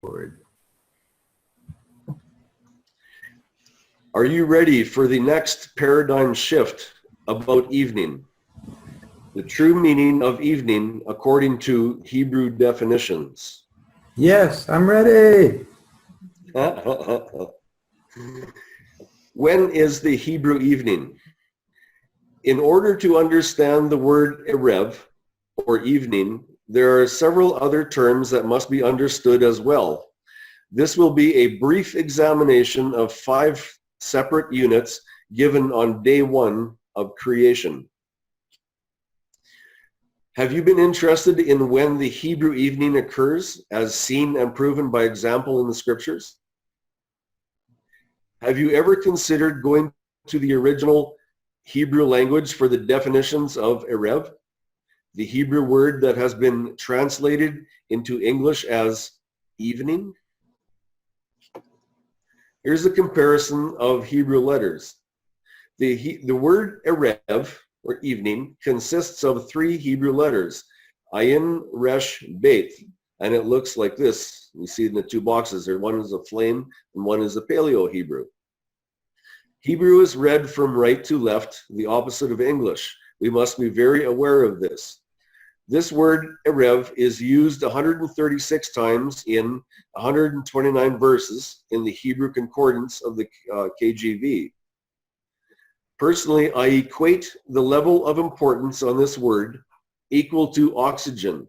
Lord. Are you ready for the next paradigm shift about evening? The true meaning of evening according to Hebrew definitions. Yes, I'm ready. When is the Hebrew evening? In order to understand the word erev, or evening, there are several other terms that must be understood as well. This will be a brief examination of 5 separate units given on day 1 of creation. Have you been interested in when the Hebrew evening occurs, as seen and proven by example in the scriptures? Have you ever considered going to the original Hebrew language for the definitions of erev, the Hebrew word that has been translated into English as evening? Here's a comparison of Hebrew letters. The word erev, or evening, consists of 3 Hebrew letters, ayin, resh, bet, and it looks like this. You see in the 2 boxes there, one is a flame and one is a Paleo-Hebrew. Hebrew is read from right to left, the opposite of English. We must be very aware of this. This word erev is used 136 times in 129 verses in the Hebrew concordance of the KJV. Personally, I equate the level of importance on this word equal to oxygen.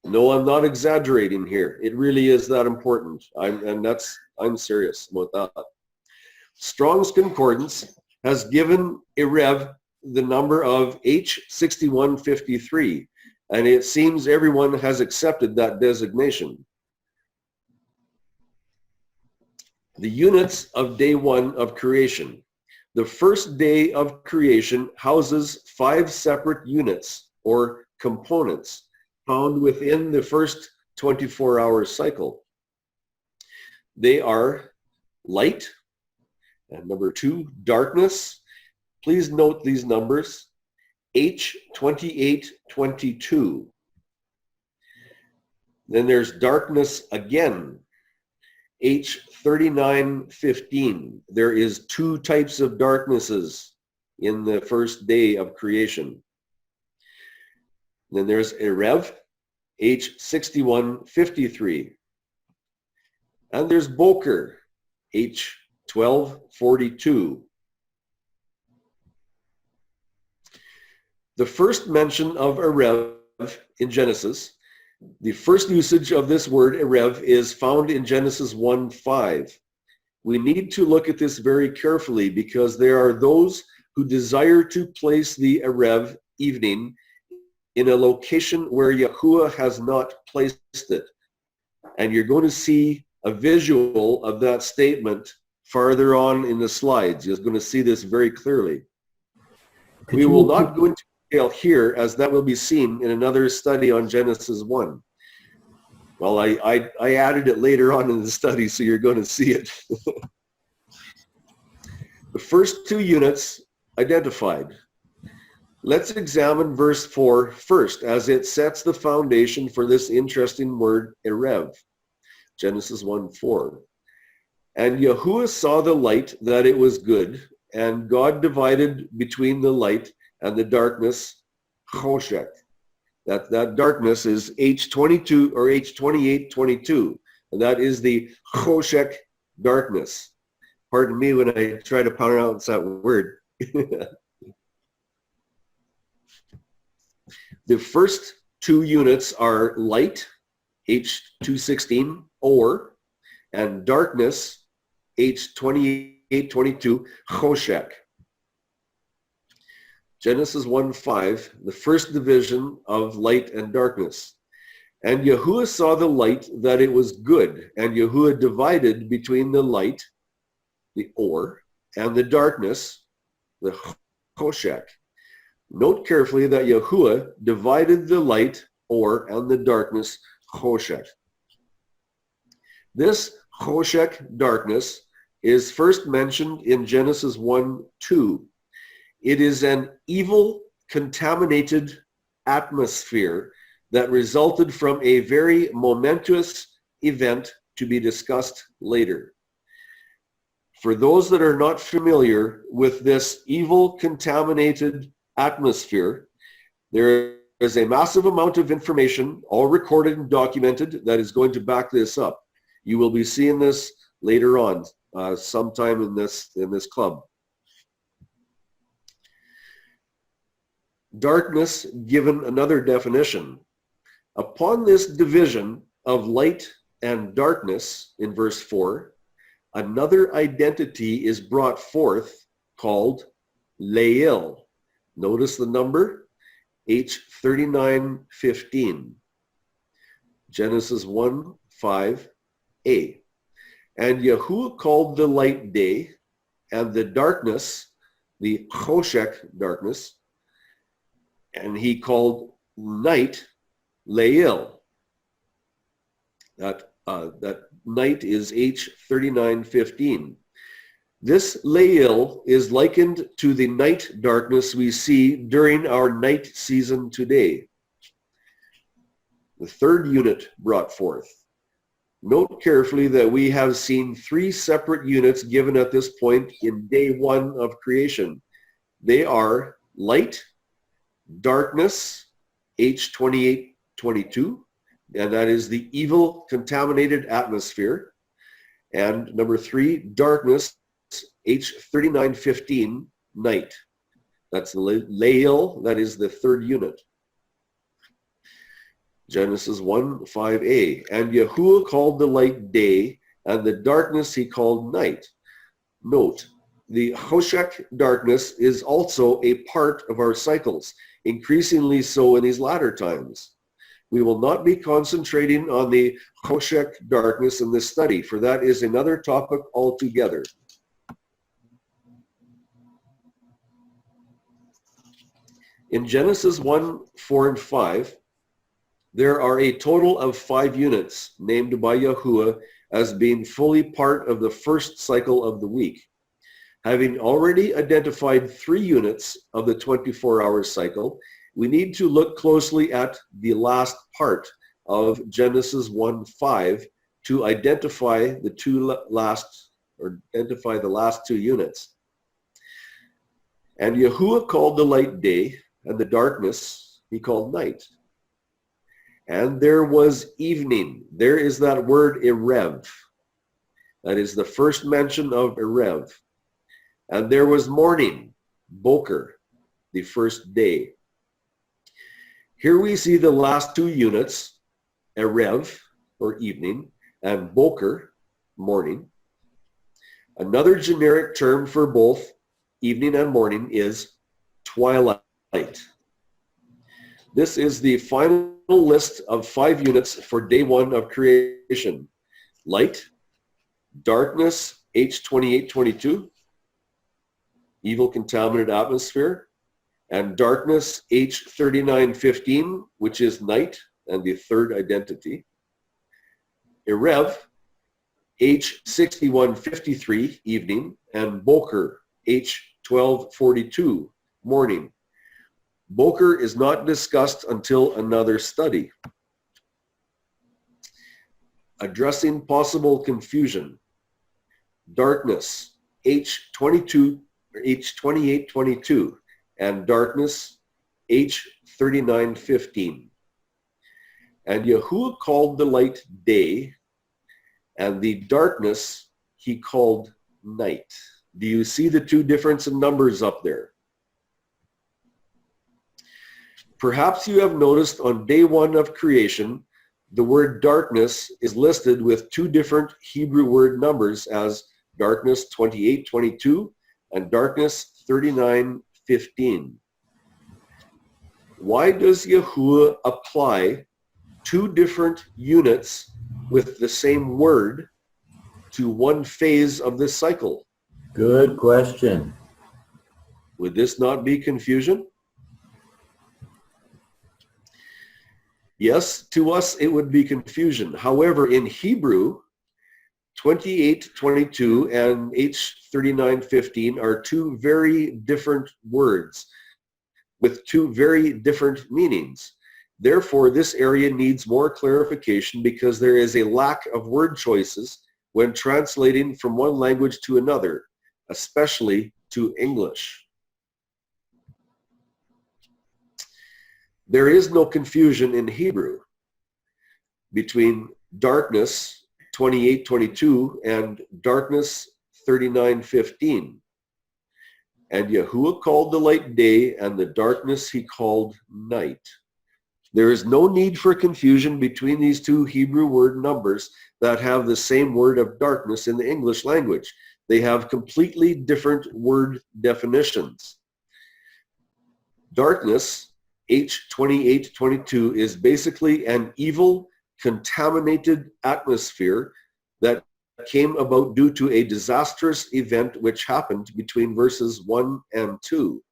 No, I'm not exaggerating here. It really is that important. I'm serious about that. Strong's Concordance has given erev the number of H6153, and it seems everyone has accepted that designation. The units of day 1 of creation. The first day of creation houses 5 separate units or components found within the first 24-hour cycle. They are light, and number 2, darkness. Please note these numbers, H2822. Then there's darkness again, H3915. There is 2 types of darknesses in the first day of creation. Then there's erev, H6153. And there's boker, H1242. The first mention of erev in Genesis, the first usage of this word erev is found in Genesis 1:5. We need to look at this very carefully because there are those who desire to place the erev, evening, in a location where Yahuah has not placed it. And you're going to see a visual of that statement farther on in the slides. You're going to see this very clearly. We will not go into detail here, as that will be seen in another study on Genesis 1. Well, I added it later on in the study, so you're going to see it. The first 2 units identified. Let's examine verse 4 first, as it sets the foundation for this interesting word, erev. Genesis 1:4. And Yahuah saw the light that it was good, and God divided between the light and the darkness, choshek. That darkness is H22 or H2822, and that is the choshek darkness. Pardon me when I try to pronounce that word. The first 2 units are light, H216, or, and darkness, H2822, choshek. Genesis 1:5, the first division of light and darkness. And Yahuah saw the light that it was good, and Yahuah divided between the light, the or, and the darkness, the choshek. Note carefully that Yahuah divided the light, or, and the darkness, choshek. This choshek darkness is first mentioned in Genesis 1:2. It is an evil, contaminated atmosphere that resulted from a very momentous event to be discussed later. For those that are not familiar with this evil contaminated atmosphere, there is a massive amount of information, all recorded and documented, that is going to back this up. You will be seeing this later on, sometime in this club. Darkness given another definition. Upon this division of light and darkness in verse 4, another identity is brought forth called Leil. Notice the number, H3915. Genesis 1:5a. And Yahuwah called the light day, and the darkness, the choshek darkness, and he called night Leil. That night is H3915. This Leil is likened to the night darkness we see during our night season today. The third unit brought forth. Note carefully that we have seen three separate units given at this point in day one of creation. They are light, darkness, H2822, and that is the evil contaminated atmosphere. And number 3, darkness, H3915, night. That's Leil, that is the third unit. Genesis 1:5a. And Yahuwah called the light day, and the darkness he called night. Note, the choshek darkness is also a part of our cycles, increasingly so in these latter times. We will not be concentrating on the choshek darkness in this study, for that is another topic altogether. In Genesis 1:4 and 5, there are a total of 5 units named by Yahuwah as being fully part of the first cycle of the week. Having already identified 3 units of the 24-hour cycle, we need to look closely at the last part of Genesis 1:5 to identify the last 2 units. And Yahuwah called the light day, and the darkness he called night. And there was evening. There is that word erev. That is the first mention of erev. And there was morning, boker, the first day. Here we see the last 2 units, erev, or evening, and boker, morning. Another generic term for both evening and morning is twilight. This is the final list of 5 units for day 1 of creation. Light, darkness, H2822, evil contaminated atmosphere, and darkness, H3915, which is night and the third identity. Erev, H6153, evening, and boker, H1242, morning. Boker is not discussed until another study. Addressing possible confusion. Darkness, H2822, and darkness, H3915. And Yahuwah called the light day, and the darkness he called night. Do you see the 2 difference in numbers up there? Perhaps you have noticed on day 1 of creation, the word darkness is listed with 2 different Hebrew word numbers as darkness 2822 and darkness 3915. Why does Yahuwah apply 2 different units with the same word to one phase of this cycle? Good question. Would this not be confusion? Yes, to us it would be confusion. However, in Hebrew, 2822 and H3915 are 2 very different words with 2 very different meanings. Therefore, this area needs more clarification because there is a lack of word choices when translating from one language to another, especially to English. There is no confusion in Hebrew between darkness 28:22 and darkness 39:15. And Yahuwah called the light day, and the darkness he called night. There is no need for confusion between these two Hebrew word numbers that have the same word of darkness in the English language. They have completely different word definitions. Darkness, H28:22, is basically an evil, contaminated atmosphere that came about due to a disastrous event which happened between verses 1 and 2.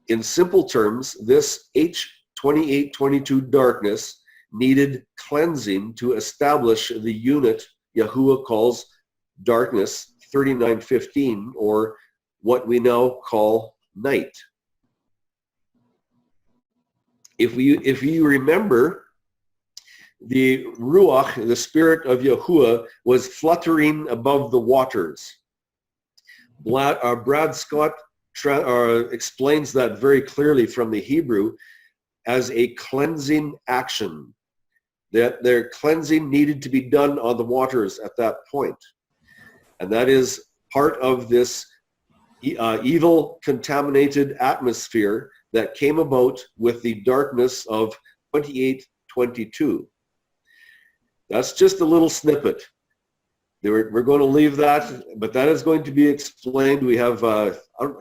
In simple terms, this H28:22 darkness needed cleansing to establish the unit Yahuwah calls darkness 39:15, or what we now call night. If you remember, the Ruach, the spirit of Yahuwah, was fluttering above the waters. Brad Scott explains that very clearly from the Hebrew as a cleansing action, that their cleansing needed to be done on the waters at that point. And that is part of this evil, contaminated atmosphere that came about with the darkness of 28:22. That's just a little snippet. We're going to leave that, but that is going to be explained. We have,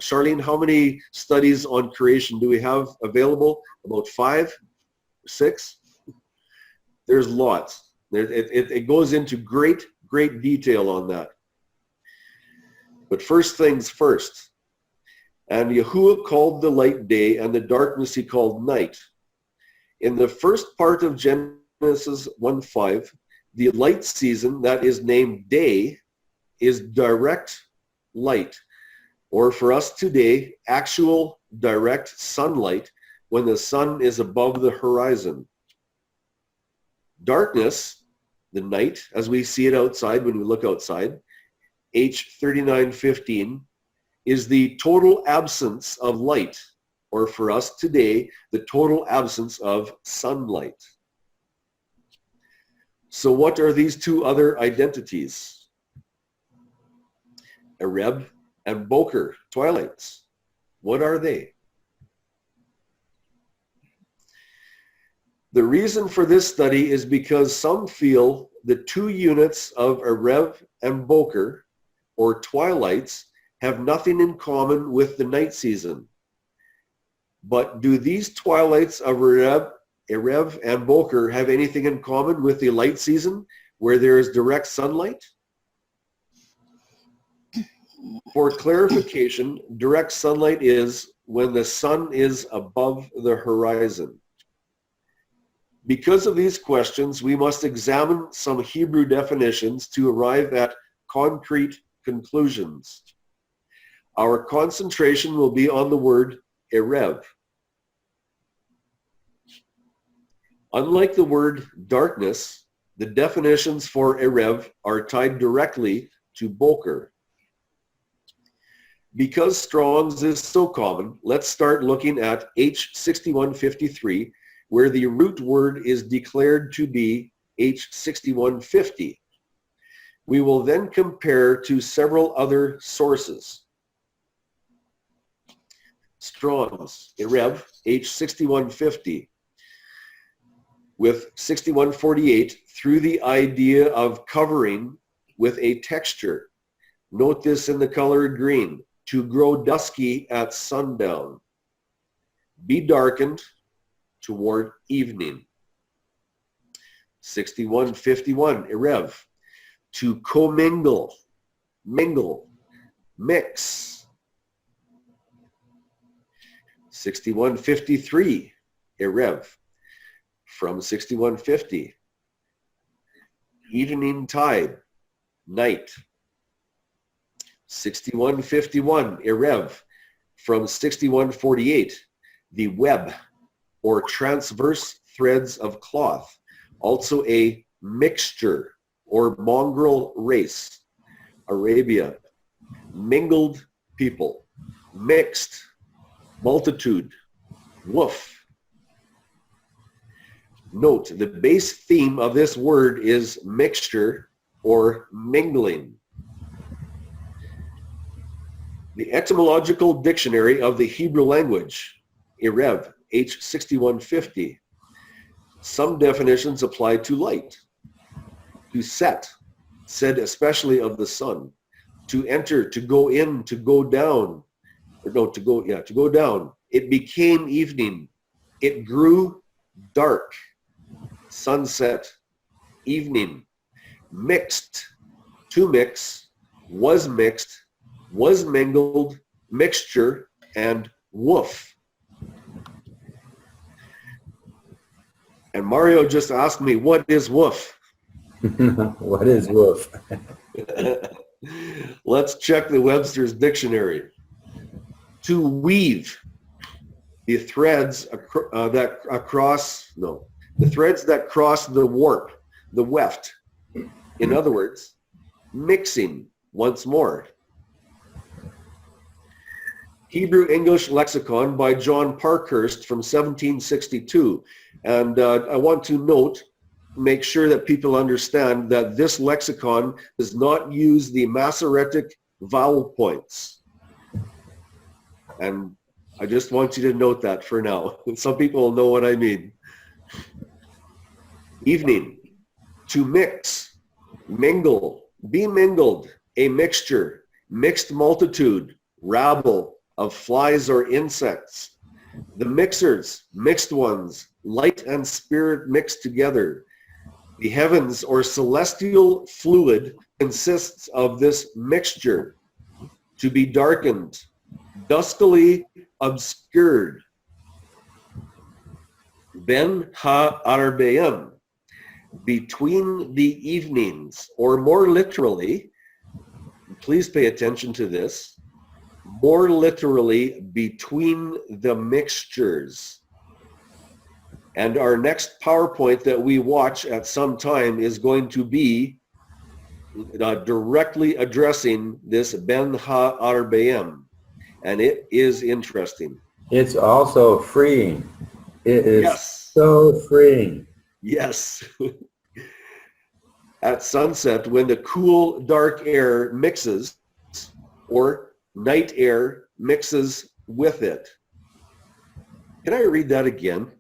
Charlene, how many studies on creation do we have available? About 5, 6? There's lots. It goes into great detail on that. But first things first. And Yahuwah called the light day, and the darkness he called night. In the first part of Genesis 1:5, the light season that is named day is direct light, or for us today, actual direct sunlight when the sun is above the horizon. Darkness, the night, as we see it outside when we look outside, H39:15, is the total absence of light, or for us today, the total absence of sunlight. So what are these two other identities? Cereb and Boker, twilights. What are they? The reason for this study is because some feel the two units of Cereb and Boker, or twilights, have nothing in common with the night season. But do these twilights of Cereb and Boker have anything in common with the light season, where there is direct sunlight? For clarification, direct sunlight is when the sun is above the horizon. Because of these questions, we must examine some Hebrew definitions to arrive at concrete conclusions. Our concentration will be on the word Cereb. Unlike the word darkness, the definitions for Cereb are tied directly to Boker. Because Strong's is so common, let's start looking at H6153, where the root word is declared to be H6150. We will then compare to several other sources. Strong's, Cereb, H6150, with 6148 through the idea of covering with a texture. Note this in the color green, to grow dusky at sundown, be darkened toward evening. 6151, Cereb, to commingle, mingle, mix. 6153, Cereb, from 6150, evening tide, night. 6151, Cereb, from 6148, the web, or transverse threads of cloth. Also a mixture or mongrel race. Arabia, mingled people, mixed, multitude, woof. Note, the base theme of this word is mixture or mingling. The Etymological Dictionary of the Hebrew Language, Erev, H 6150. Some definitions apply to light, to set, said especially of the sun, to enter, to go in, to go down, or no, to go down. It became evening. It grew dark. Sunset, evening. Mixed, to mix, was mingled, mixture, and woof. And Mario just asked me, what is woof? What is woof? Let's check the Webster's dictionary. To weave the threads the threads that cross the warp, the weft. In other words, mixing once more. Hebrew English Lexicon by John Parkhurst from 1762. And I want to make sure that people understand that this lexicon does not use the Masoretic vowel points. And I just want you to note that for now. Some people will know what I mean. Evening, to mix, mingle, be mingled, a mixture, mixed multitude, rabble of flies or insects. The mixers, mixed ones, light and spirit mixed together. The heavens or celestial fluid consists of this mixture, to be darkened, duskily obscured. Ben ha-arbeim, between the evenings, or more literally, please pay attention to this, more literally, between the mixtures. And our next PowerPoint that we watch at some time is going to be directly addressing this Ben ha-arbeim. And it is interesting. It's also freeing. It is Yes. so freeing. Yes. At sunset, when the cool, dark air mixes, or night air mixes with it. Can I read that again?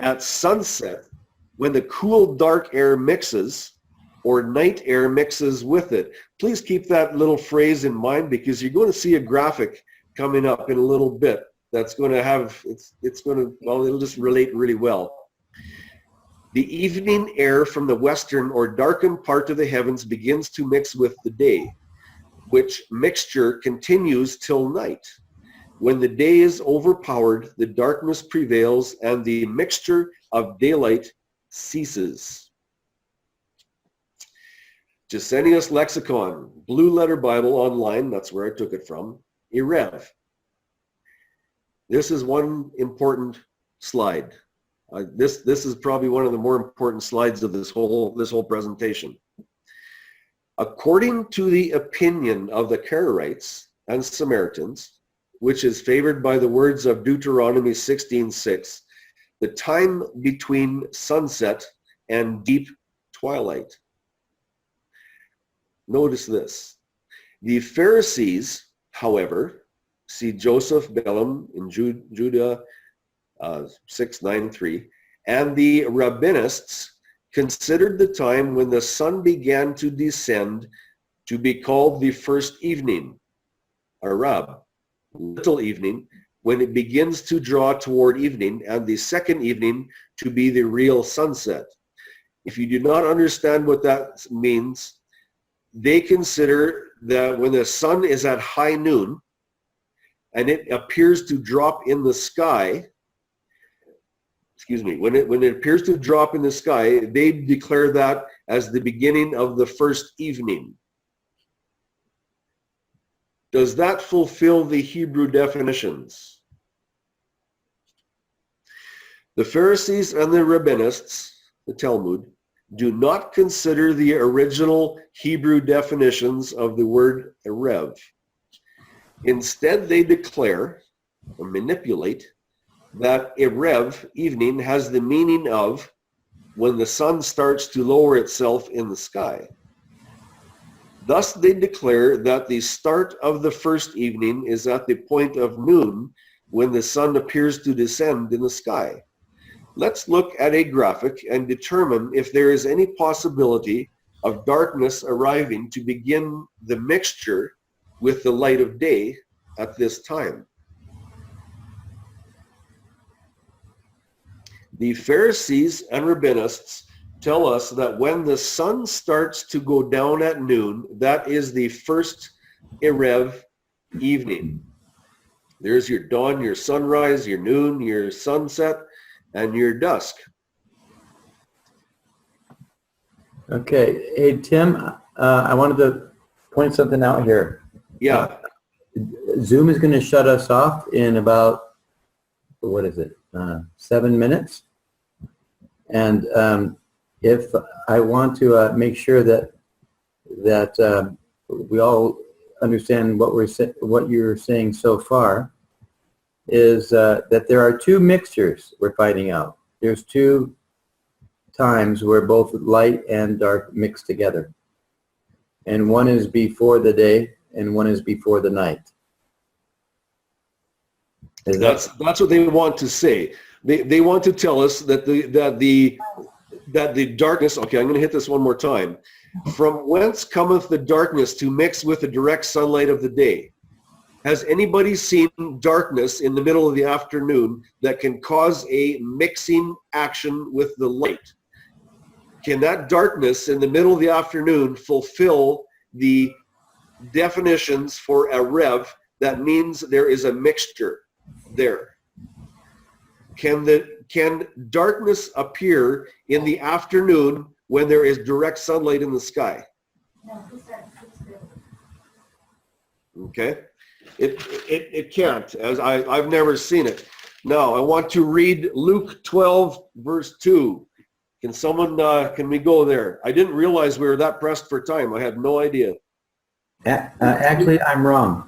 At sunset, when the cool, dark air mixes, or night air mixes with it. Please keep that little phrase in mind, because you're going to see a graphic coming up in a little bit that's going to have, it'll just relate really well. The evening air from the western or darkened part of the heavens begins to mix with the day, which mixture continues till night. When the day is overpowered, the darkness prevails and the mixture of daylight ceases. Gesenius Lexicon, Blue Letter Bible online, that's where I took it from, Erev. This is one important slide. This is probably one of the more important slides of this whole presentation. According to the opinion of the Karaites and Samaritans, which is favored by the words of Deuteronomy 16:6, the time between sunset and deep twilight. Notice this. The Pharisees, however, see Joseph Bellum in Judah 6:9-3, and the Rabbinists considered the time when the sun began to descend to be called the first evening, Arab, little evening, when it begins to draw toward evening, and the second evening to be the real sunset. If you do not understand what that means, they consider that when the sun is at high noon and it appears to drop in the sky, when it appears to drop in the sky, they declare that as the beginning of the first evening. Does that fulfill the Hebrew definitions? The Pharisees and the Rabbinists, the Talmud, do not consider the original Hebrew definitions of the word erev. Instead, they declare or manipulate that erev, evening, has the meaning of when the sun starts to lower itself in the sky. Thus, they declare that the start of the first evening is at the point of noon when the sun appears to descend in the sky. Let's look at a graphic and determine if there is any possibility of darkness arriving to begin the mixture with the light of day at this time. The Pharisees and Rabbinists tell us that when the sun starts to go down at noon, that is the first erev, evening. There's your dawn, your sunrise, your noon, your sunset, and your dusk. Okay. Hey, Tim, I wanted to point something out here. Yeah. Zoom is going to shut us off in about, what is it, 7 minutes. And if I want to make sure that we all understand what you're saying so far, is that there are two mixtures we're finding out. There's two times where both light and dark mix together. And one is before the day and one is before the night. That's what they want to say. They want to tell us that the darkness, okay, I'm going to hit this one more time. From whence cometh the darkness to mix with the direct sunlight of the day? Has anybody seen darkness in the middle of the afternoon that can cause a mixing action with the light? Can that darkness in the middle of the afternoon fulfill the definitions for a rev? That means there is a mixture there. Can darkness appear in the afternoon when there is direct sunlight in the sky? Okay. It can't, as I've never seen it. Now, I want to read Luke 12, verse 2. Can someone, can we go there? I didn't realize we were that pressed for time. I had no idea. Actually, I'm wrong.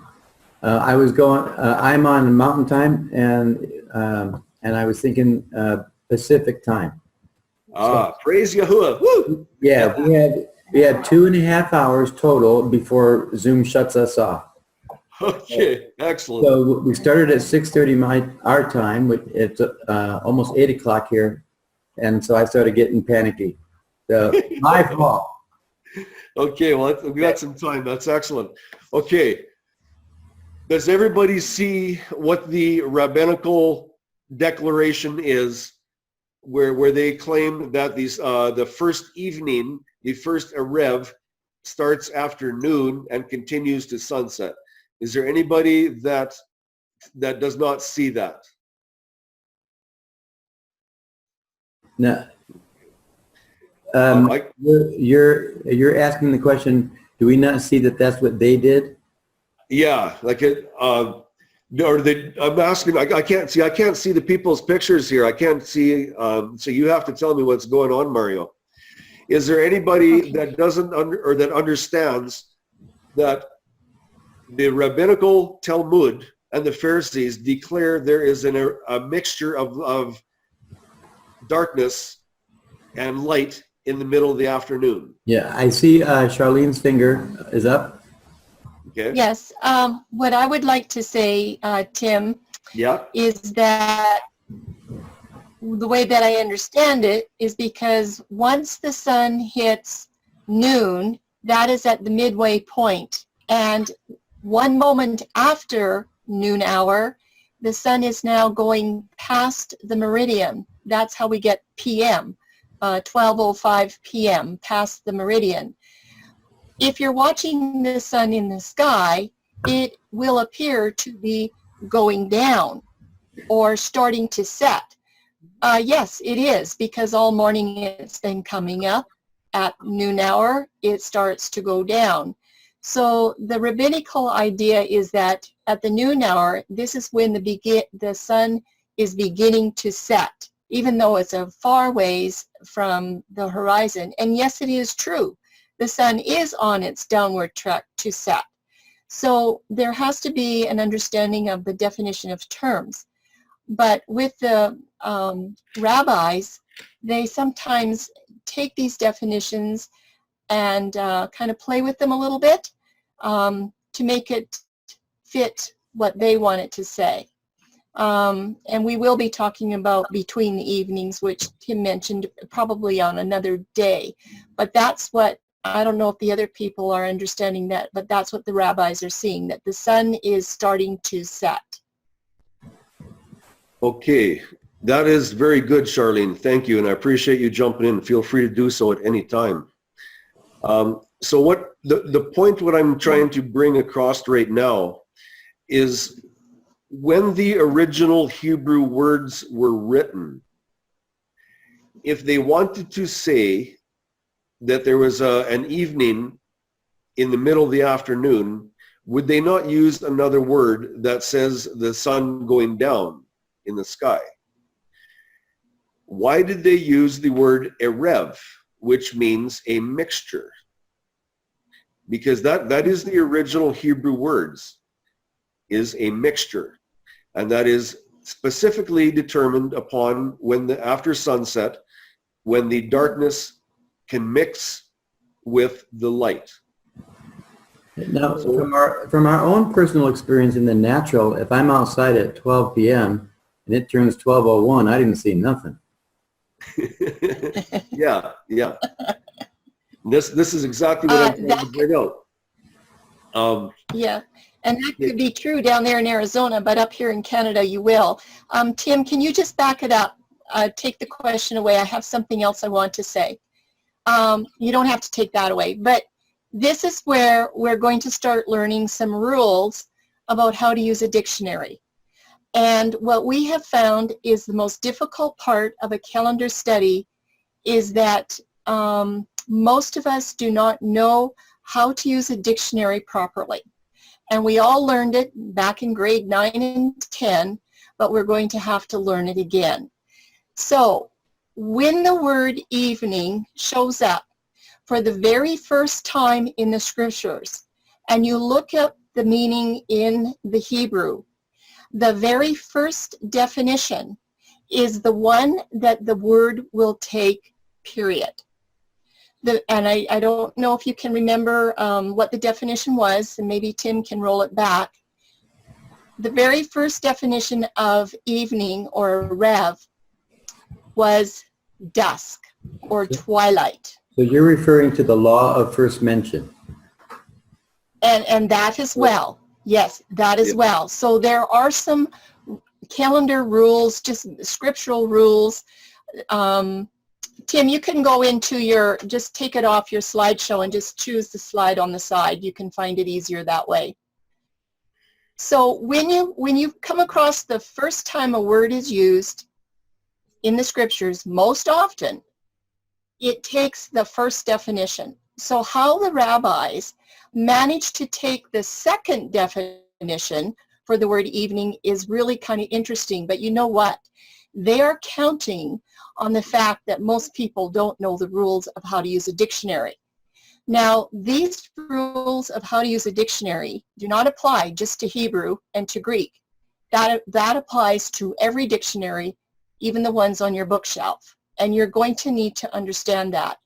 I was going, I'm on Mountain Time, and I was thinking Pacific Time. Praise Yahuah. Woo! Yeah, we had 2.5 hours total before Zoom shuts us off. Okay, excellent. So we started at 6:30 our time. It's almost 8 o'clock here, and so I started getting panicky. So my fault. Okay, well, we got some time. That's excellent. Okay, does everybody see what the rabbinical declaration is, where they claim that these the first evening, the first erev, starts after noon and continues to sunset? Is there anybody that does not see that? No. You're asking the question, do we not see that that's what they did? Yeah, like it. I'm asking. I can't see the people's pictures here. I can't see. So you have to tell me what's going on, Mario. Is there anybody that doesn't that understands that the rabbinical Talmud and the Pharisees declare there is a mixture of darkness and light in the middle of the afternoon? Yeah, I see Charlene's finger is up. Okay. Yes. What I would like to say, Tim, Yeah. is that the way that I understand it is because once the sun hits noon, that is at the midway point. And 1 moment after noon hour, the sun is now going past the meridian. That's how we get PM, 12:05 p.m., past the meridian. If you're watching the sun in the sky, it will appear to be going down or starting to set. Yes, it is, because all morning it's been coming up. At noon hour, it starts to go down. So the rabbinical idea is that at the noon hour, this is when the sun is beginning to set. even though it's a far ways from the horizon. And yes, it is true. The sun is on its downward trek to set. So there has to be an understanding of the definition of terms. But with the rabbis, they sometimes take these definitions and kind of play with them a little bit to make it fit what they want it to say. And we will be talking about between the evenings, which Tim mentioned, probably on another day. But that's what, I don't know if the other people are understanding that, but that's what the rabbis are seeing, that the sun is starting to set. Okay, that is very good, Charlene. Thank you, and I appreciate you jumping in. Feel free to do so at any time. So what the point what I'm trying to bring across right now is when the original Hebrew words were written, if they wanted to say that there was an evening in the middle of the afternoon, would they not use another word that says the sun going down in the sky? Why did they use the word erev, which means a mixture? Because that is the original Hebrew words, is a mixture. And that is specifically determined upon when after sunset, when the darkness can mix with the light. Now, from our own personal experience in the natural, if I'm outside at 12 p.m. and it turns 12:01, I didn't see nothing. Yeah. This is exactly what I'm trying to bring out. Yeah, and that could be true down there in Arizona, but up here in Canada you will. Tim, can you just back it up? Take the question away. I have something else I want to say. You don't have to take that away, but this is where we're going to start learning some rules about how to use a dictionary. And what we have found is the most difficult part of a calendar study is that most of us do not know how to use a dictionary properly. And we all learned it back in grade 9 and 10, but we're going to have to learn it again. So when the word evening shows up for the very first time in the scriptures, and you look up the meaning in the Hebrew, the very first definition is the one that the word will take, period. And I don't know if you can remember what the definition was, and maybe Tim can roll it back. The very first definition of evening or rev was dusk or twilight. So you're referring to the law of first mention. And that as well. Yes, that as well. So there are some calendar rules, just scriptural rules. Tim, you can go into just take it off your slideshow and just choose the slide on the side. You can find it easier that way. So when you come across the first time a word is used in the scriptures, most often it takes the first definition. So how the rabbis managed to take the second definition for the word evening is really kind of interesting. But you know what? They are counting on the fact that most people don't know the rules of how to use a dictionary. Now, these rules of how to use a dictionary do not apply just to Hebrew and to Greek. That applies to every dictionary, even the ones on your bookshelf. And you're going to need to understand that,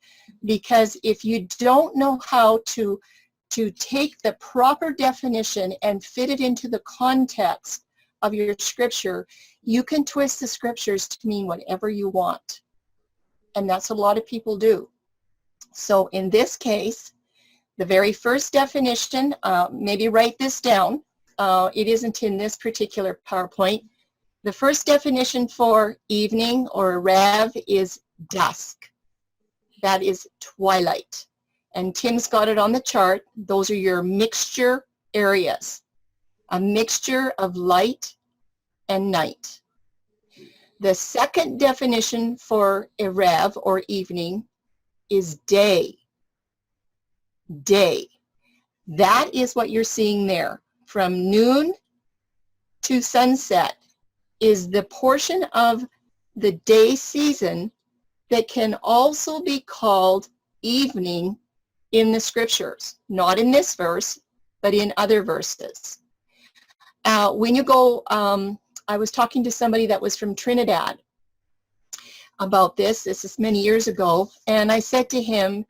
because if you don't know how to take the proper definition and fit it into the context of your scripture, you can twist the scriptures to mean whatever you want. And that's what a lot of people do. So in this case, the very first definition, maybe write this down. It isn't in this particular PowerPoint. The first definition for evening or rev is dusk. That is twilight. And Tim's got it on the chart. Those are your mixture areas. A mixture of light and night. The second definition for erev or evening is day. Day. That is what you're seeing there. From noon to sunset is the portion of the day season that can also be called evening in the scriptures. Not in this verse, but in other verses. When you go, I was talking to somebody that was from Trinidad about this. This is many years ago. And I said to him,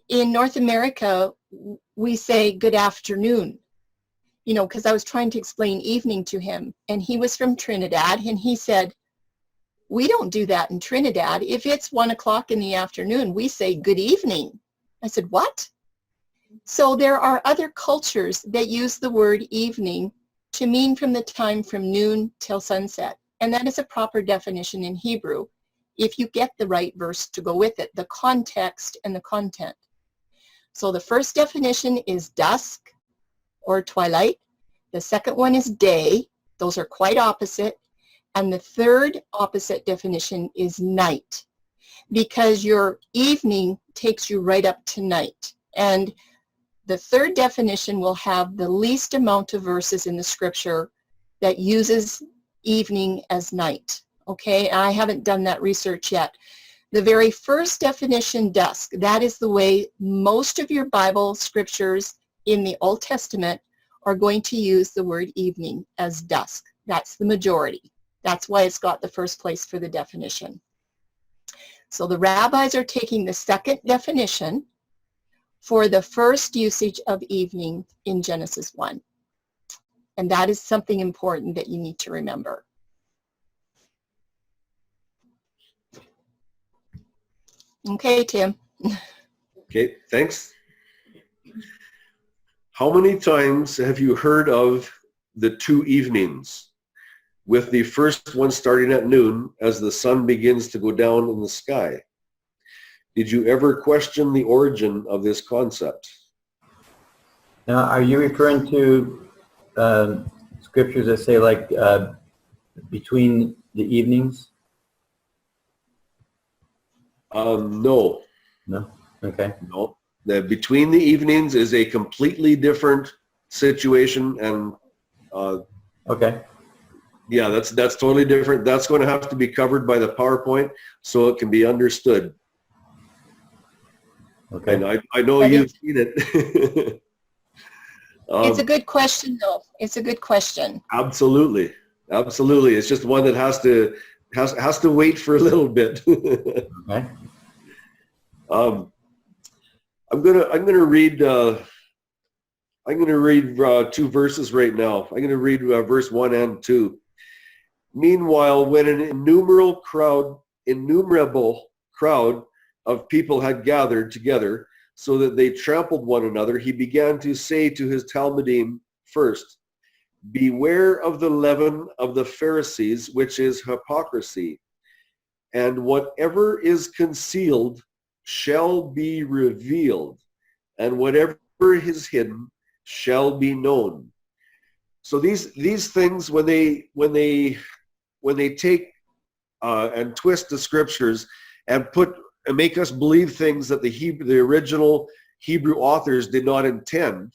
in North America, we say good afternoon, you know, because I was trying to explain evening to him. And he was from Trinidad, and he said, we don't do that in Trinidad. If it's 1 o'clock in the afternoon, we say good evening. I said, what? So there are other cultures that use the word evening to mean from the time from noon till sunset. And that is a proper definition in Hebrew, if you get the right verse to go with it, the context and the content. So the first definition is dusk or twilight. The second one is day. Those are quite opposite. And the third opposite definition is night, because your evening takes you right up to night. And the third definition will have the least amount of verses in the scripture that uses evening as night. Okay, I haven't done that research yet. The very first definition, dusk, that is the way most of your Bible scriptures in the Old Testament are going to use the word evening as dusk. That's the majority. That's why it's got the first place for the definition. So the rabbis are taking the second definition for the first usage of evening in Genesis 1. And that is something important that you need to remember. Okay, Tim. Okay, thanks. How many times have you heard of the two evenings, with the first one starting at noon as the sun begins to go down in the sky? Did you ever question the origin of this concept? Now, are you referring to scriptures that say like between the evenings? No. No? Okay. No. The between the evenings is a completely different situation, and Okay. yeah, that's totally different. That's going to have to be covered by the PowerPoint so it can be understood. Okay. And I know you've seen it. It's a good question, though. It's a good question. Absolutely. Absolutely. It's just one that has to wait for a little bit. Okay. I'm gonna read two verses right now. I'm gonna read verse 1 and 2. Meanwhile, when an innumerable crowd of people had gathered together so that they trampled one another, he began to say to his Talmudim first, beware of the leaven of the Pharisees, which is hypocrisy. And whatever is concealed shall be revealed, and whatever is hidden shall be known. So these things, when they take and twist the scriptures and make us believe things that the original Hebrew authors did not intend,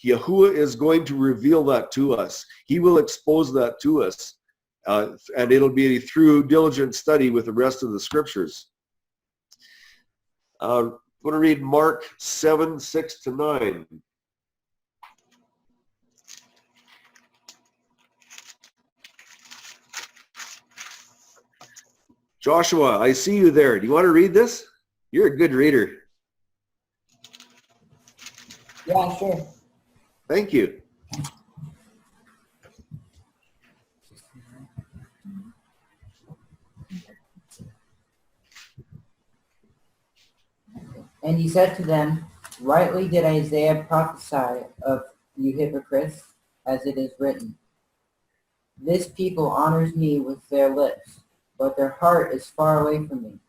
Yahuah is going to reveal that to us. He will expose that to us, and it'll be through diligent study with the rest of the scriptures. I'm going to read Mark 7, 6-9. Joshua, I see you there. Do you want to read this? You're a good reader. Yeah, sure. Thank you. And he said to them, rightly did Isaiah prophesy of you hypocrites, as it is written, this people honors me with their lips, but their heart is far away from me.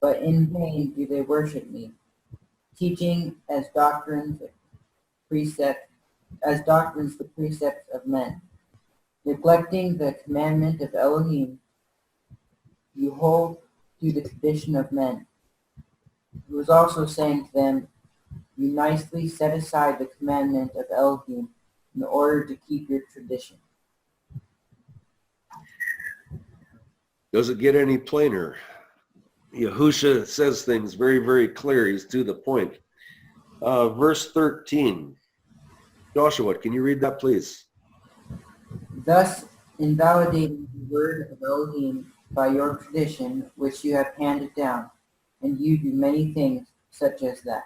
But in vain do they worship me, teaching as doctrines the precepts of men, neglecting the commandment of Elohim. You hold to the tradition of men. He was also saying to them, you nicely set aside the commandment of Elohim in order to keep your tradition. Does it get any plainer? Yahusha says things very, very clear. He's to the point. Verse 13. Joshua, can you read that, please? Thus invalidating the word of Elohim by your tradition, which you have handed down, and you do many things such as that.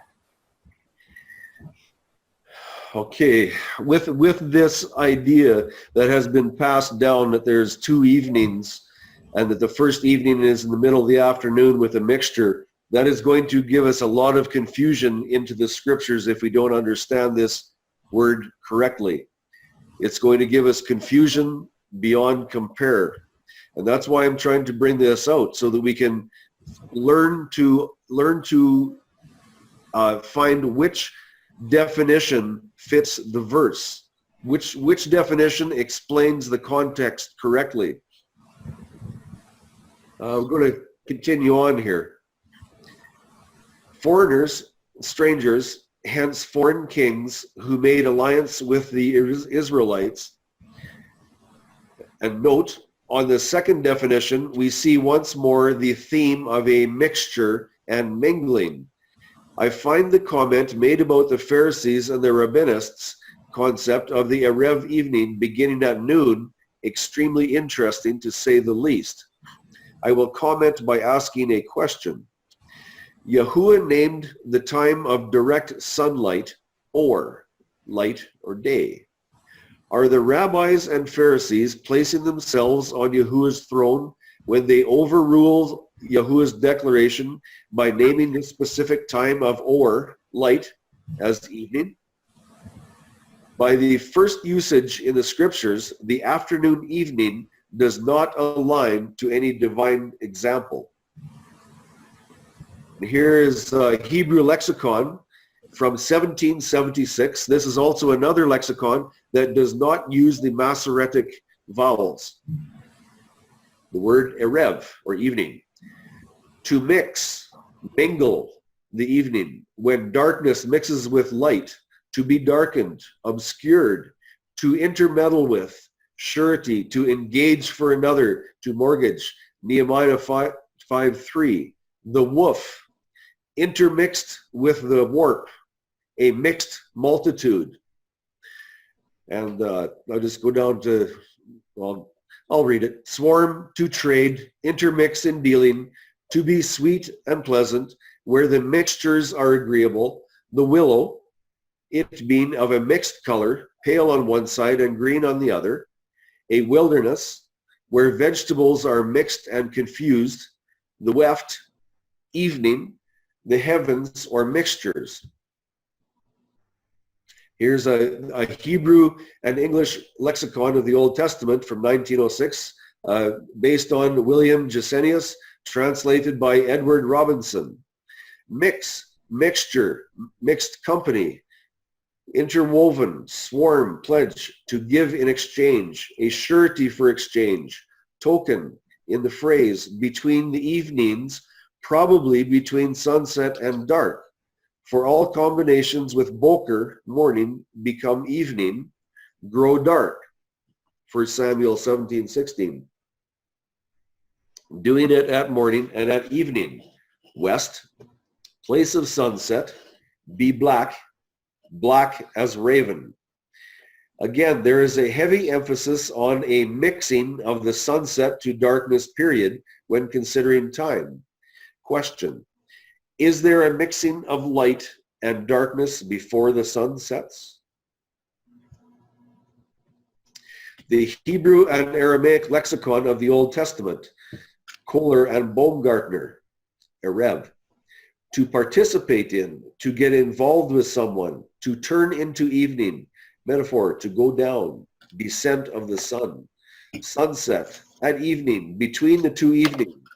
Okay, with this idea that has been passed down that there's 2 evenings and that the first evening is in the middle of the afternoon with a mixture, that is going to give us a lot of confusion into the scriptures if we don't understand this word correctly. It's going to give us confusion beyond compare. And that's why I'm trying to bring this out, so that we can learn to find which definition fits the verse, which definition explains the context correctly. We're going to continue on here. Foreigners, strangers, hence foreign kings who made alliance with the Israelites. And note, on the second definition, we see once more the theme of a mixture and mingling. I find the comment made about the Pharisees and the Rabbinists concept of the Erev evening beginning at noon extremely interesting, to say the least. I will comment by asking a question. Yahuah named the time of direct sunlight or light or day. Are the rabbis and Pharisees placing themselves on Yahuwah's throne when they overrule Yahuwah's declaration by naming the specific time of or, light, as evening? By the first usage in the scriptures, the afternoon evening does not align to any divine example. Here is Hebrew Lexicon from 1776. This is also another lexicon that does not use the Masoretic vowels. The word erev, or evening. To mix, mingle the evening, when darkness mixes with light, to be darkened, obscured, to intermeddle with, surety, to engage for another, to mortgage. Nehemiah 5:3. The woof, intermixed with the warp, a mixed multitude. And I'll just go down to, well, I'll read it. Swarm, to trade, intermix in dealing, to be sweet and pleasant, where the mixtures are agreeable. The willow, it being of a mixed color, pale on one side and green on the other. A wilderness, where vegetables are mixed and confused. The weft, evening, the heavens or mixtures. Here's a Hebrew and English lexicon of the Old Testament from 1906, based on William Gesenius, translated by Edward Robinson. Mix, mixture, mixed company, interwoven, swarm, pledge, to give in exchange, a surety for exchange, token, in the phrase, between the evenings, probably between sunset and dark. For all combinations with boker, morning, become evening, grow dark. 1 Samuel 17:16. Doing it at morning and at evening. West, place of sunset, be black, black as raven. Again, there is a heavy emphasis on a mixing of the sunset to darkness period when considering time. Question: is there a mixing of light and darkness before the sun sets? The Hebrew and Aramaic lexicon of the Old Testament, Kohler and Baumgartner, Erev, to participate in, to get involved with someone, to turn into evening, metaphor, to go down, descent of the sun, sunset, at evening, between the two evenings,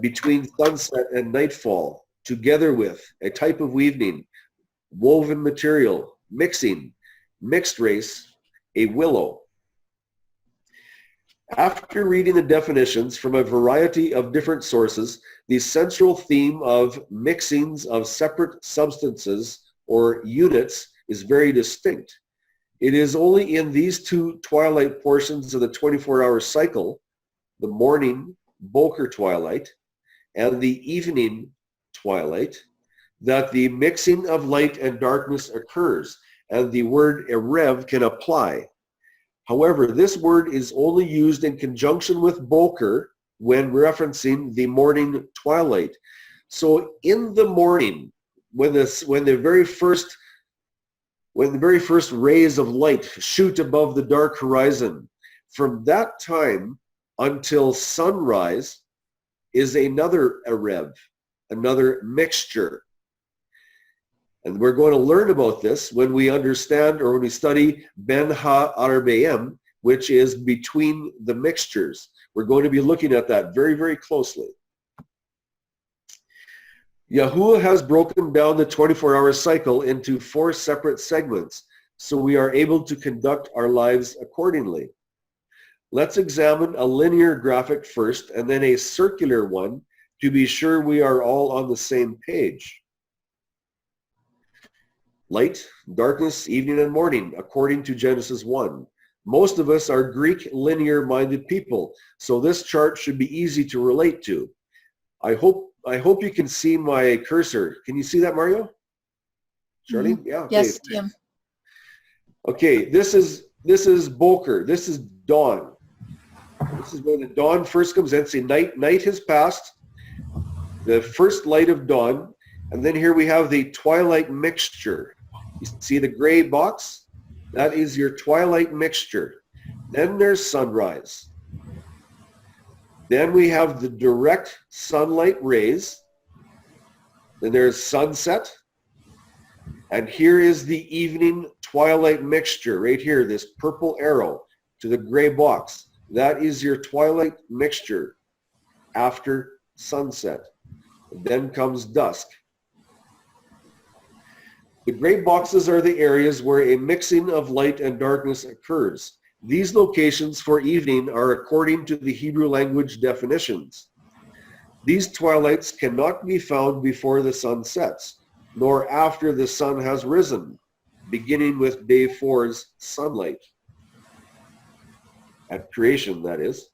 between sunset and nightfall, together with, a type of weaving, woven material, mixing, mixed race, a willow. After reading the definitions from a variety of different sources, the central theme of mixings of separate substances or units is very distinct. It is only in these two twilight portions of the 24-hour cycle, the morning Boker twilight and the evening twilight that the mixing of light and darkness occurs, and the word erev can apply. However, this word is only used in conjunction with Boker when referencing the morning twilight. So in the morning, when the very first rays of light shoot above the dark horizon, from that time until sunrise is another erev, another mixture. And we're going to learn about this when we understand or when we study Ben Ha-Arbeim, which is between the mixtures. We're going to be looking at that very, very closely. Yahuah has broken down the 24-hour cycle into 4 separate segments, so we are able to conduct our lives accordingly. Let's examine a linear graphic first and then a circular one to be sure we are all on the same page. Light, darkness, evening, and morning, according to Genesis 1. Most of us are Greek linear-minded people, so this chart should be easy to relate to. I hope you can see my cursor. Can you see that, Mario? Charlene? Mm-hmm. Yeah. Okay. Yes, Tim. Okay, this is Boker. This is dawn. This is when the dawn first comes in. See, night has passed. The first light of dawn, and then here we have the twilight mixture. You see the gray box? That is your twilight mixture. Then there's sunrise. Then we have the direct sunlight rays. Then there's sunset. And here is the evening twilight mixture right here, this purple arrow to the gray box. That is your twilight mixture after sunset. And then comes dusk. The gray boxes are the areas where a mixing of light and darkness occurs. These locations for evening are according to the Hebrew language definitions. These twilights cannot be found before the sun sets, nor after the sun has risen, beginning with day 4's sunlight. At creation, that is.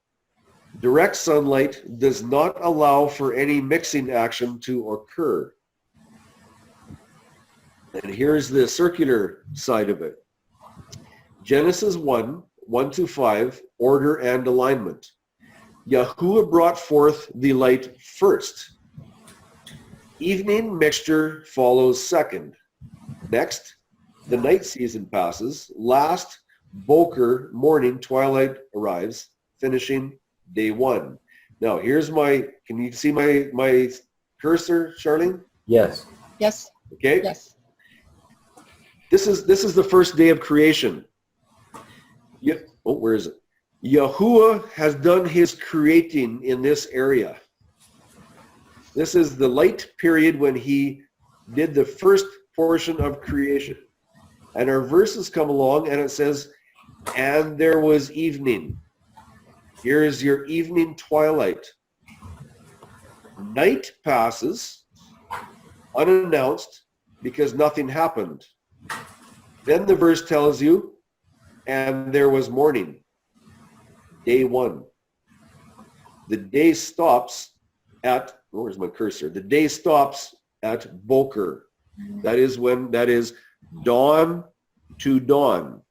Direct sunlight does not allow for any mixing action to occur. And here's the circular side of it. Genesis 1:1-5, order and alignment. Yahuah brought forth the light first. Evening mixture follows second. Next, the night season passes. Last, Boker, morning, twilight arrives, finishing day 1. Now, here's can you see my cursor, Charlene? Yes. Yes. Okay. Yes. This is the first day of creation. Where is it? Yahuah has done his creating in this area. This is the light period when he did the first portion of creation. And our verses come along and it says, and there was evening. Here is your evening twilight. Night passes unannounced because nothing happened. Then the verse tells you, and there was morning, day 1. The day stops at, where's my cursor? The day stops at Boker. That is dawn to dawn.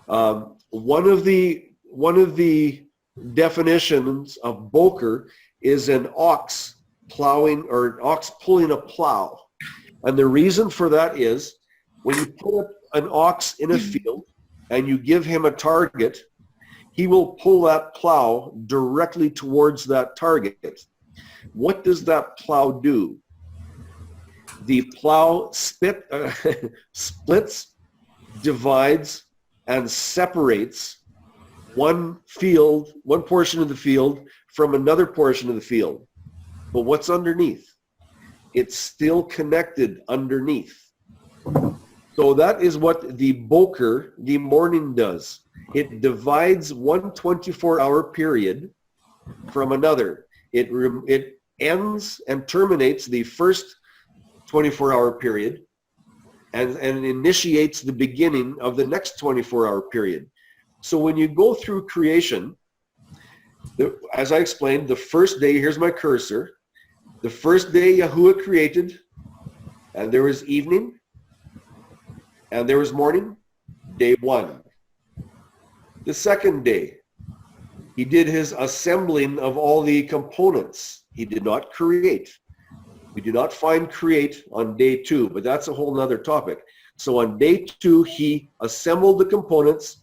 One of the definitions of Boker is an ox plowing or an ox pulling a plow. And the reason for that is when you put an ox in a field and you give him a target, he will pull that plow directly towards that target. What does that plow do? The plow splits, divides, and separates one portion of the field from another portion of the field. But what's underneath? It's still connected underneath. So that is what the Boker, the morning, does. It divides one 24-hour period from another. It ends and terminates the first 24-hour period and initiates the beginning of the next 24-hour period. So when you go through creation, As I explained, the first day, here's my cursor. The first day Yahuah created, and there was evening, and there was morning, day 1. The second day, he did his assembling of all the components. He did not create. We do not find create on day 2, but that's a whole nother topic. So on day 2, he assembled the components,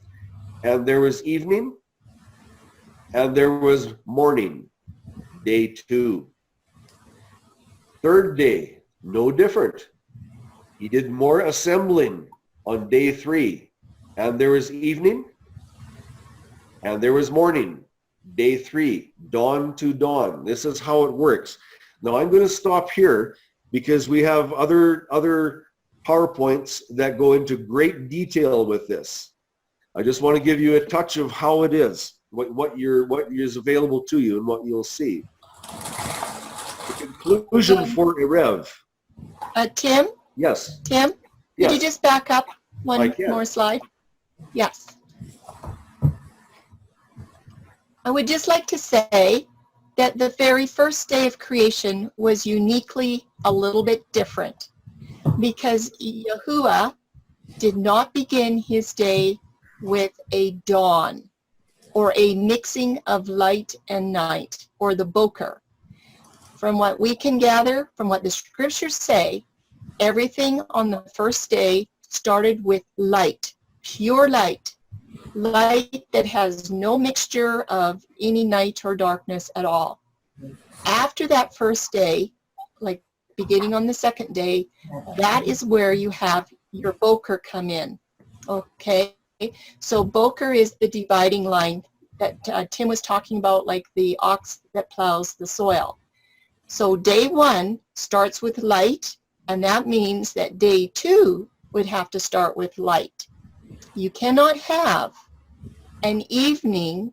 and there was evening, and there was morning, day 2. Third day, no different. He did more assembling on day 3, and there was evening, and there was morning, day 3, dawn to dawn. This is how it works. Now I'm going to stop here because we have other PowerPoints that go into great detail with this. I just want to give you a touch of how it is, what is available to you and what you'll see. The conclusion for Erev. Tim? Yes. Tim? Yes. Could you just back up one more slide? Yes. I would just like to say that the very first day of creation was uniquely a little bit different because Yahuah did not begin his day with a dawn or a mixing of light and night or the boker. From what we can gather, from what the scriptures say, everything on the first day started with light, pure light, light that has no mixture of any night or darkness at all. After that first day, like beginning on the second day, that is where you have your boker come in. Okay, so boker is the dividing line that Tim was talking about, like the ox that plows the soil. So day 1 starts with light, and that means that day 2 would have to start with light. You cannot have an evening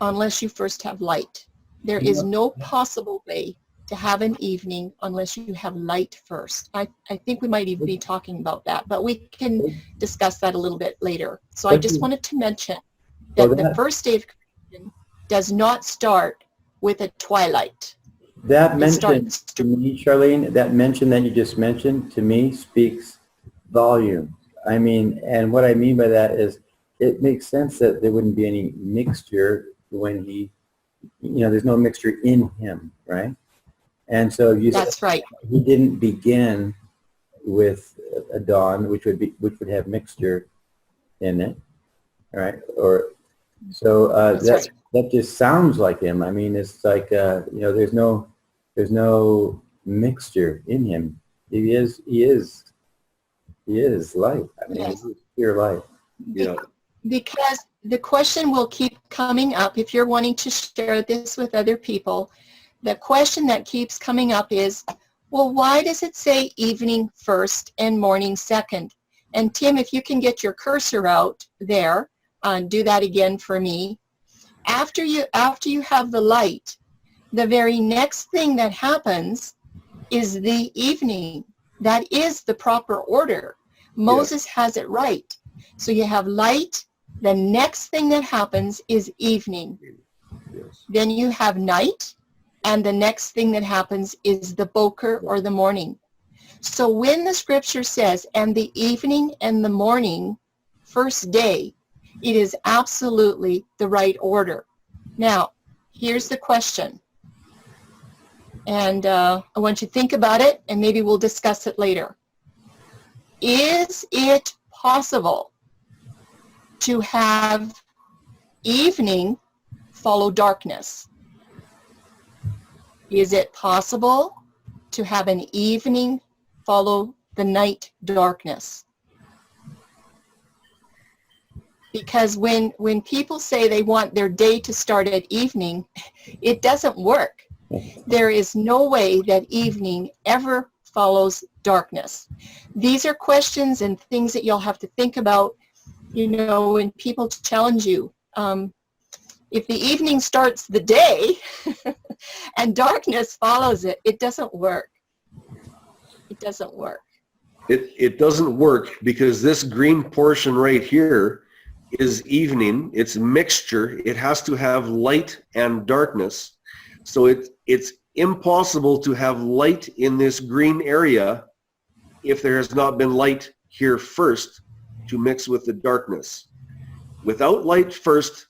unless you first have light. There is no possible way to have an evening unless you have light first. I think we might even be talking about that, but we can discuss that a little bit later. So I just wanted to mention that the first day of creation does not start with a twilight. That mention to me, Charlene, that mention that you just mentioned to me speaks volume. I mean, and what I mean by that is it makes sense that there wouldn't be any mixture when he, there's no mixture in him, right? And so that's right. He didn't begin with a dawn, which would have mixture in it, right? Or so that just sounds like him. I mean, it's like there's no mixture in him. He is light. I mean, yes. He is pure light. Yeah. Because the question will keep coming up if you're wanting to share this with other people. The question that keeps coming up is, well, why does it say evening first and morning second? And Tim, if you can get your cursor out there, do that again for me. After you have the light, the very next thing that happens is the evening. That is the proper order. Moses has it right. So you have light. The next thing that happens is evening. Yes. Then you have night. And the next thing that happens is the boker or the morning. So when the scripture says, and the evening and the morning, first day, it is absolutely the right order. Now, here's the question. And I want you to think about it, and maybe we'll discuss it later. Is it possible to have evening follow darkness? Is it possible to have an evening follow the night darkness? Because when people say they want their day to start at evening, it doesn't work. There is no way that evening ever follows darkness. These are questions and things that you'll have to think about, when people challenge you. If the evening starts the day and darkness follows it, it doesn't work. It doesn't work. It doesn't work because this green portion right here is evening. It's mixture. It has to have light and darkness. So it's impossible to have light in this green area if there has not been light here first to mix with the darkness. Without light first,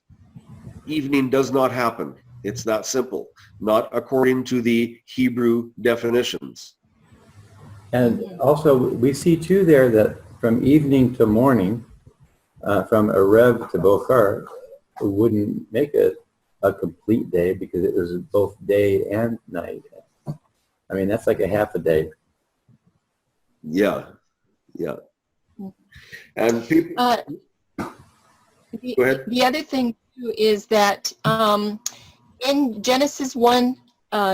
evening does not happen. It's that simple, not according to the Hebrew definitions. And also, we see too there that from evening to morning, from Erev to Bochar, it wouldn't make it a complete day because it was both day and night. I mean, that's like a half a day. Yeah, yeah. And people, go ahead. The other thing too is that in Genesis 1,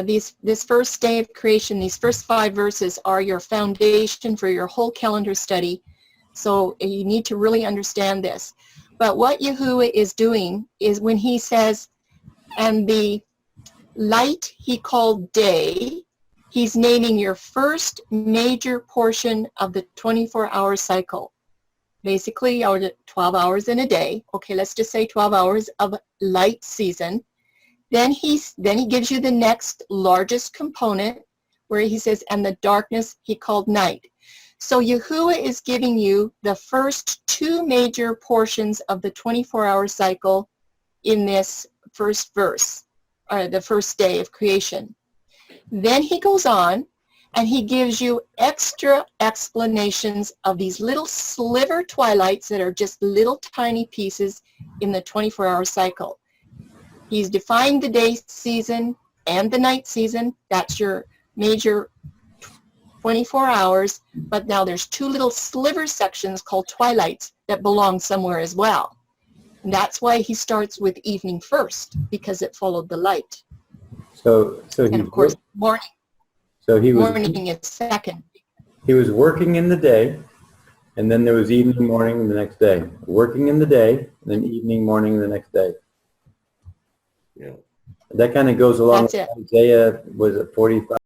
this first day of creation, these first 5 verses are your foundation for your whole calendar study. So you need to really understand this. But what Yahuah is doing is when he says, and the light he called day, he's naming your first major portion of the 24-hour cycle. Basically, 12 hours in a day. Okay, let's just say 12 hours of light season. Then he gives you the next largest component where he says, and the darkness he called night. So Yahuah is giving you the first 2 major portions of the 24-hour cycle in this first verse, or the first day of creation. Then he goes on and he gives you extra explanations of these little sliver twilights that are just little tiny pieces in the 24-hour cycle. He's defined the day season and the night season. That's your major 24 hours, but now there's 2 little sliver sections called twilights that belong somewhere as well. And that's why he starts with evening first, because it followed the light. So And of course, morning. So he was Morning is second. He was working in the day, and then there was evening, morning, the next day. Working in the day, and then evening, morning, the next day. Yeah. That kind of goes along That's with it. Isaiah, was it 45?